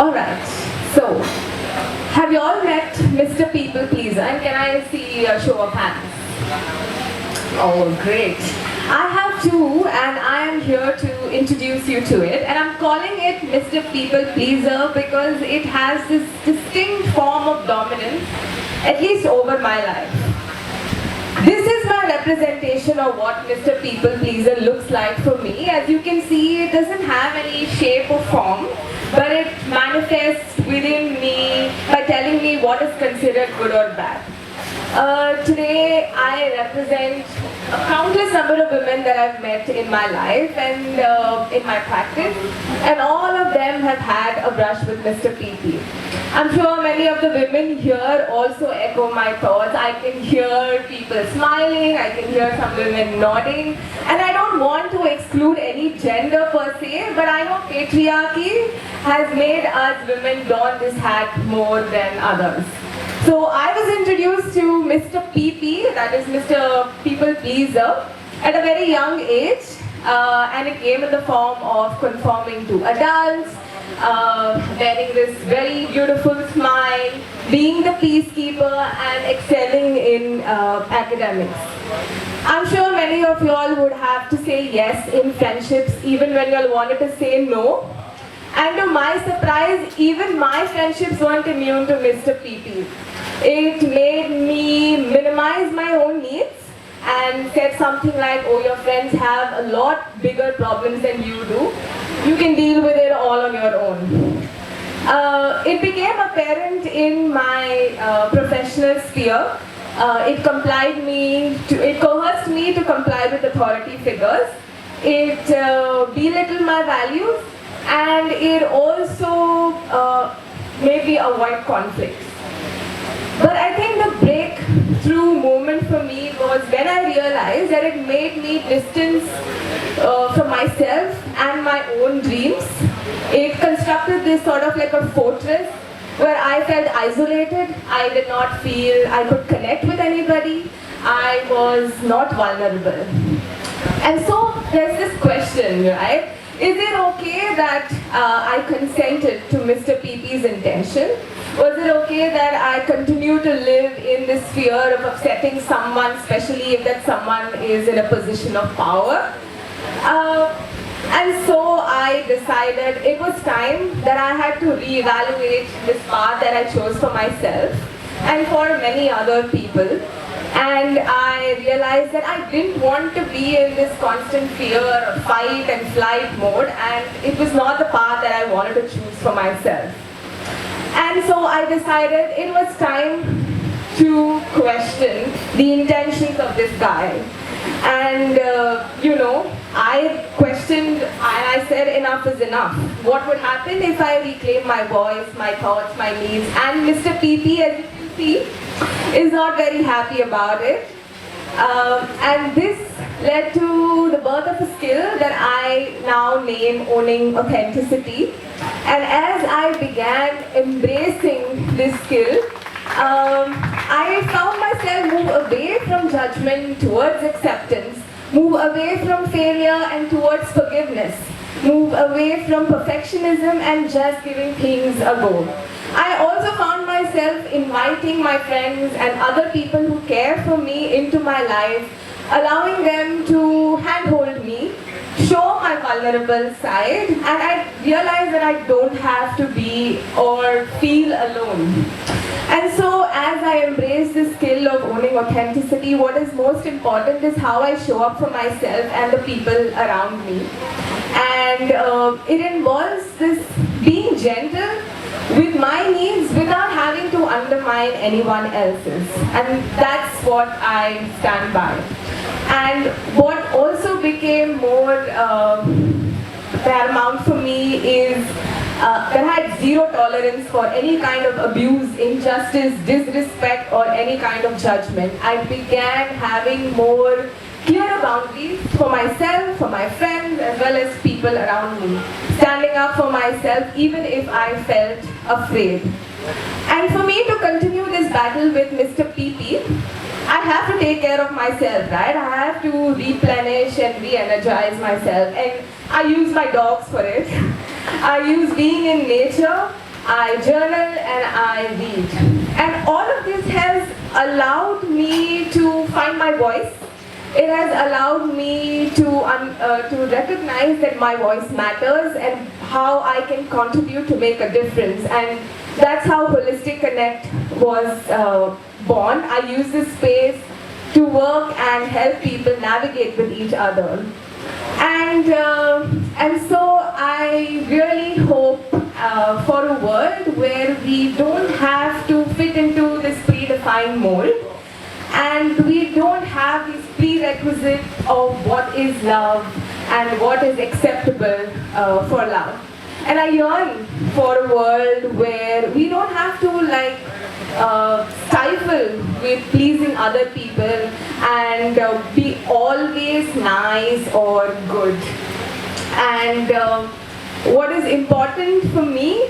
Alright, so have you all met Mr. People Pleaser? And can I see a show of hands? Oh, great. I have two, and I am here to introduce you to it. And I'm calling it Mr. People Pleaser because it has this distinct form of dominance, at least over my life. This is my representation of what Mr. People Pleaser looks like for me. As you can see, it doesn't have any shape or form, but it manifests within me by telling me what is considered good or bad. Today I represent a countless number of women that I've met in my life and in my practice, and all of them have had a brush with Mr. PP. I'm sure many of the women here also echo my thoughts. I can hear people smiling, I can hear some women nodding, and I don't want to exclude any gender per se, but I know patriarchy has made us women don this hat more than others. So I was introduced to Mr. PP, that is Mr. People Pleaser, at a very young age, and it came in the form of conforming to adults, wearing this very beautiful smile, being the peacekeeper, and excelling in academics. I'm sure many of you all would have to say yes in friendships, even when you all wanted to say no. And to my surprise, even my friendships weren't immune to Mr. PP. It made me minimize my own needs and said something like, oh, your friends have a lot bigger problems than you do. You can deal with it all on your own. It became apparent in my professional sphere. It coerced me to comply with authority figures. It belittled my values, and it also made me avoid conflicts. But I think the breakthrough moment for me was when I realized that it made me distance from myself and my own dreams. It constructed this sort of like a fortress where I felt isolated. I did not feel I could connect with anybody. I was not vulnerable. And so there's this question, right? Is it okay that I consented to Mr. PP's intention? Was it okay that I continue to live in this fear of upsetting someone, especially if that someone is in a position of power? And so I decided it was time that I had to reevaluate this path that I chose for myself and for many other people. And I realized that I didn't want to be in this constant fear of fight and flight mode, and it was not the path that I wanted to choose for myself. And so I decided it was time to question the intentions of this guy. And I questioned, and I said enough is enough. What would happen if I reclaim my voice, my thoughts, my needs? And Mr. PP, as you can see, is not very happy about it. And this led to the birth of a skill that I now name owning authenticity. And as I began embracing this skill, I found myself move away from judgment towards acceptance, move away from failure and towards forgiveness, move away from perfectionism and just giving things a go. I also found myself inviting my friends and other people who care for me into my life, allowing them to handhold me, show my vulnerable side, and I realized that I don't have to be or feel alone. And so as I embrace this skill of owning authenticity, what is most important is how I show up for myself and the people around me. And it involves this being gentle with my needs without having to undermine anyone else's. And that's what I stand by. And what also became more paramount for me is that I had zero tolerance for any kind of abuse, injustice, disrespect, or any kind of judgment. I began having more clear boundaries for myself, for my friends, as well as people around me. Standing up for myself even if I felt afraid. And for me to continue this battle with Mr. PP, I have to take care of myself, right? I have to replenish and re-energize myself. And I use my dogs for it. I use being in nature I journal, and I read. And all of this has allowed me to find my voice. It has allowed me to recognize that my voice matters and how I can contribute to make a difference. And that's how Holistic Connect was born. I use this space to work and help people navigate with each other. And so I really hope for a world where we don't have to fit into this predefined mold, and we don't have these prerequisites of what is love and what is acceptable for love. And I yearn for a world where we don't have to stifle with pleasing other people and be always nice or good. And what is important for me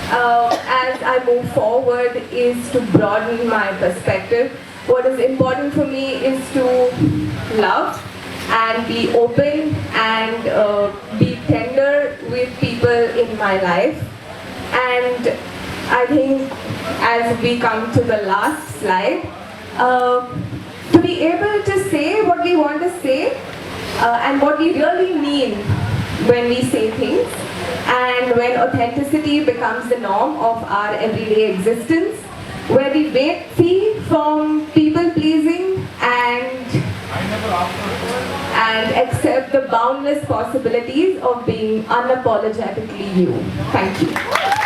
as I move forward is to broaden my perspective. What is important for me is to love and be open and be tender with people in my life. And I think as we come to the last slide, to be able to say what we want to say and what we really mean when we say things, and when authenticity becomes the norm of our everyday existence, where we break free from people pleasing and accept the boundless possibilities of being unapologetically you. Thank you.